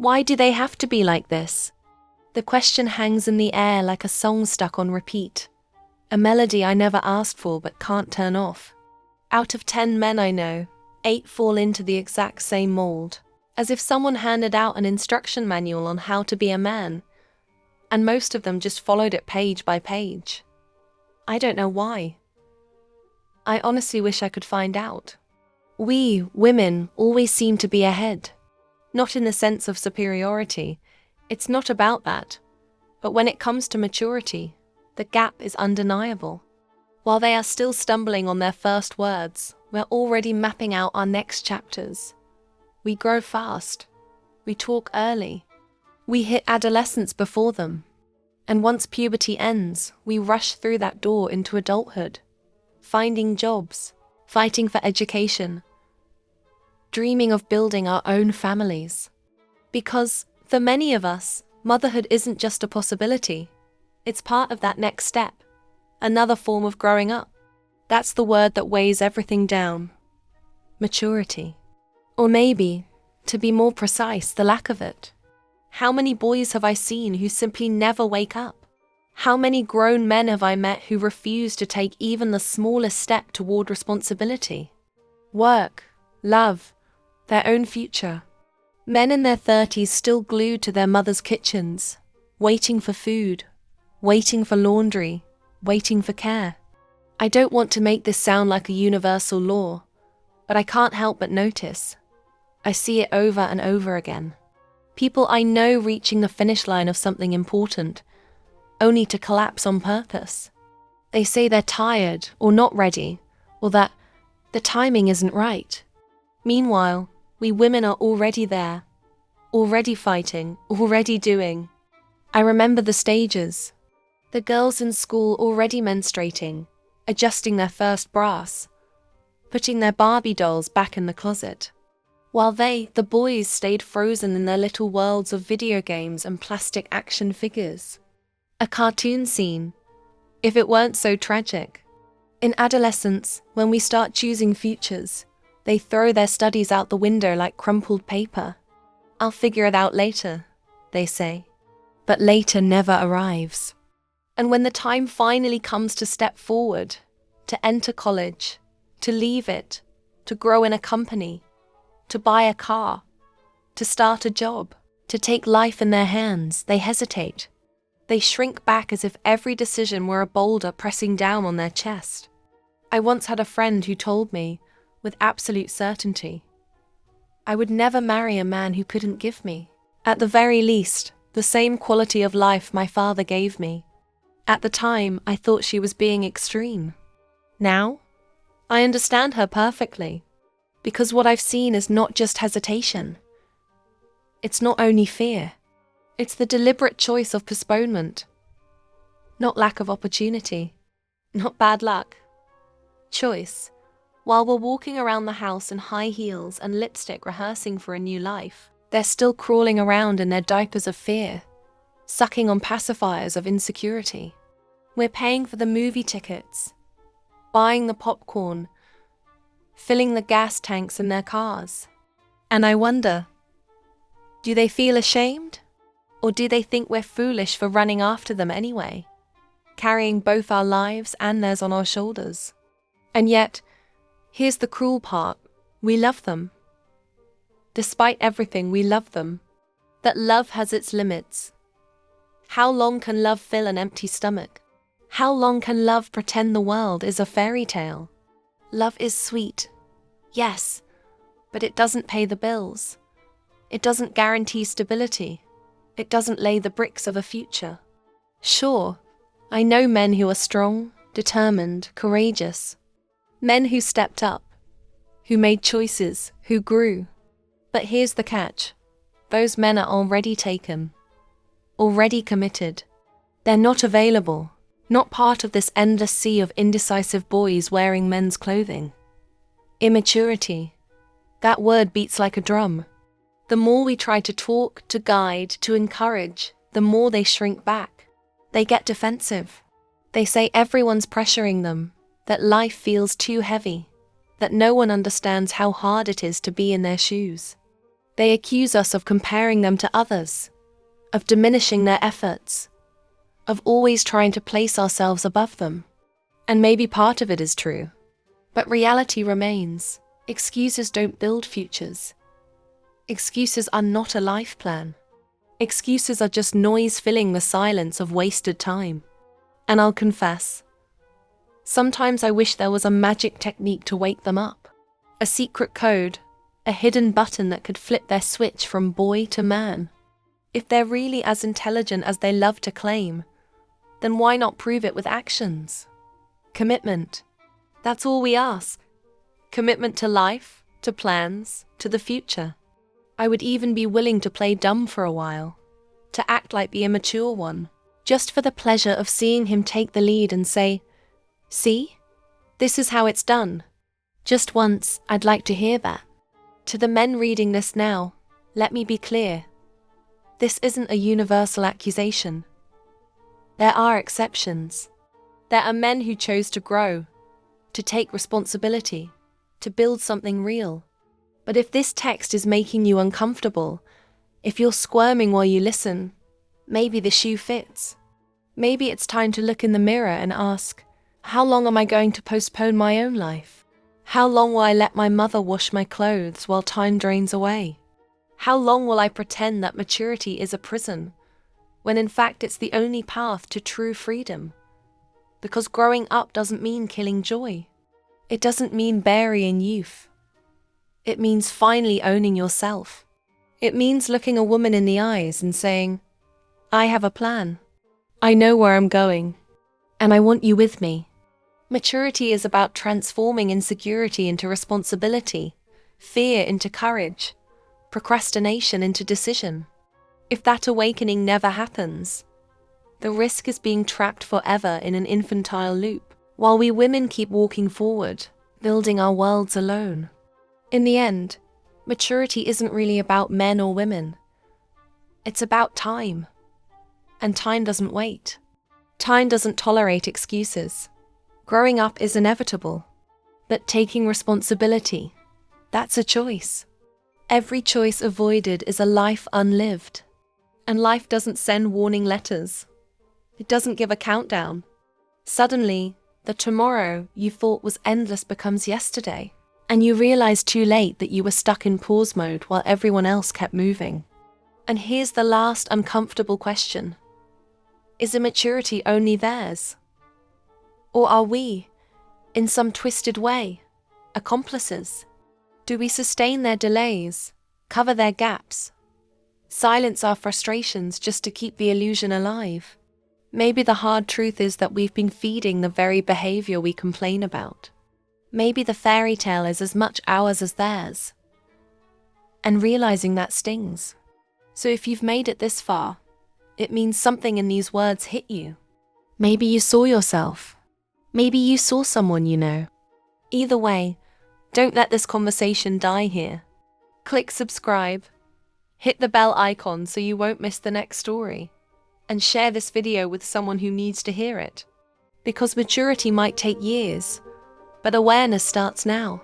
Why do they have to be like this? The question hangs in the air like a song stuck on repeat. A melody I never asked for but can't turn off. Out of 10 men I know, 8 fall into the exact same mold. As if someone handed out an instruction manual on how to be a man, and most of them just followed it page by page. I don't know why. I honestly wish I could find out. We, women, always seem to be ahead. Not in the sense of superiority. It's not about that. But when it comes to maturity, the gap is undeniable. While they are still stumbling on their first words, we're already mapping out our next chapters. We grow fast. We talk early. We hit adolescence before them. And once puberty ends, we rush through that door into adulthood, finding jobs, fighting for education, dreaming of building our own families. Because, for many of us, motherhood isn't just a possibility. It's part of that next step, another form of growing up. That's the word that weighs everything down. Maturity. Or maybe, to be more precise, the lack of it. How many boys have I seen who simply never wake up? How many grown men have I met who refuse to take even the smallest step toward responsibility? Work, love, their own future. Men in their 30s still glued to their mother's kitchens, waiting for food, waiting for laundry, waiting for care. I don't want to make this sound like a universal law, but I can't help but notice. I see it over and over again. People I know reaching the finish line of something important, only to collapse on purpose. They say they're tired or not ready, or that the timing isn't right. Meanwhile, we women are already there, already fighting, already doing. I remember the stages. The girls in school already menstruating, adjusting their first bras, putting their Barbie dolls back in the closet. While they, the boys, stayed frozen in their little worlds of video games and plastic action figures. A cartoon scene, if it weren't so tragic. In adolescence, when we start choosing futures, they throw their studies out the window like crumpled paper. I'll figure it out later, they say. But later never arrives. And when the time finally comes to step forward, to enter college, to leave it, to grow in a company, to buy a car, to start a job, to take life in their hands, they hesitate. They shrink back as if every decision were a boulder pressing down on their chest. I once had a friend who told me, with absolute certainty, I would never marry a man who couldn't give me, at the very least, the same quality of life my father gave me. At the time, I thought she was being extreme. Now, I understand her perfectly. Because what I've seen is not just hesitation. It's not only fear. It's the deliberate choice of postponement. Not lack of opportunity. Not bad luck. Choice. While we're walking around the house in high heels and lipstick rehearsing for a new life, they're still crawling around in their diapers of fear, sucking on pacifiers of insecurity. We're paying for the movie tickets, buying the popcorn, filling the gas tanks in their cars. And I wonder, do they feel ashamed? Or do they think we're foolish for running after them anyway, carrying both our lives and theirs on our shoulders? And yet, here's the cruel part, we love them. Despite everything, we love them. That love has its limits. How long can love fill an empty stomach? How long can love pretend the world is a fairy tale? Love is sweet, yes, but it doesn't pay the bills. It doesn't guarantee stability. It doesn't lay the bricks of a future. Sure, I know men who are strong, determined, courageous. Men who stepped up, who made choices, who grew. But here's the catch. Those men are already taken, already committed. They're not available. Not part of this endless sea of indecisive boys wearing men's clothing. Immaturity. That word beats like a drum. The more we try to talk, to guide, to encourage, the more they shrink back. They get defensive. They say everyone's pressuring them, that life feels too heavy, that no one understands how hard it is to be in their shoes. They accuse us of comparing them to others, of diminishing their efforts, of always trying to place ourselves above them. And maybe part of it is true. But reality remains. Excuses don't build futures. Excuses are not a life plan. Excuses are just noise filling the silence of wasted time. And I'll confess, sometimes I wish there was a magic technique to wake them up. A secret code, a hidden button that could flip their switch from boy to man. If they're really as intelligent as they love to claim, then why not prove it with actions? Commitment. That's all we ask. Commitment to life, to plans, to the future. I would even be willing to play dumb for a while, to act like the immature one, just for the pleasure of seeing him take the lead and say, "See? This is how it's done." Just once, I'd like to hear that. To the men reading this now, let me be clear. This isn't a universal accusation. There are exceptions. There are men who chose to grow, to take responsibility, to build something real. But if this text is making you uncomfortable, if you're squirming while you listen, maybe the shoe fits. Maybe it's time to look in the mirror and ask, how long am I going to postpone my own life? How long will I let my mother wash my clothes while time drains away? How long will I pretend that maturity is a prison, when in fact it's the only path to true freedom? Because growing up doesn't mean killing joy. It doesn't mean burying youth. It means finally owning yourself. It means looking a woman in the eyes and saying, I have a plan. I know where I'm going. And I want you with me. Maturity is about transforming insecurity into responsibility, fear into courage, procrastination into decision. If that awakening never happens, the risk is being trapped forever in an infantile loop, while we women keep walking forward, building our worlds alone. In the end, maturity isn't really about men or women. It's about time. And time doesn't wait. Time doesn't tolerate excuses. Growing up is inevitable. But taking responsibility, that's a choice. Every choice avoided is a life unlived. And life doesn't send warning letters. It doesn't give a countdown. Suddenly, the tomorrow you thought was endless becomes yesterday. And you realize too late that you were stuck in pause mode while everyone else kept moving. And here's the last uncomfortable question. Is immaturity only theirs? Or are we, in some twisted way, accomplices? Do we sustain their delays, cover their gaps, silence our frustrations just to keep the illusion alive? Maybe the hard truth is that we've been feeding the very behavior we complain about. Maybe the fairy tale is as much ours as theirs. And realizing that stings. So if you've made it this far, it means something in these words hit you. Maybe you saw yourself. Maybe you saw someone you know. Either way, don't let this conversation die here. Click subscribe, hit the bell icon so you won't miss the next story, and share this video with someone who needs to hear it. Because maturity might take years, but awareness starts now.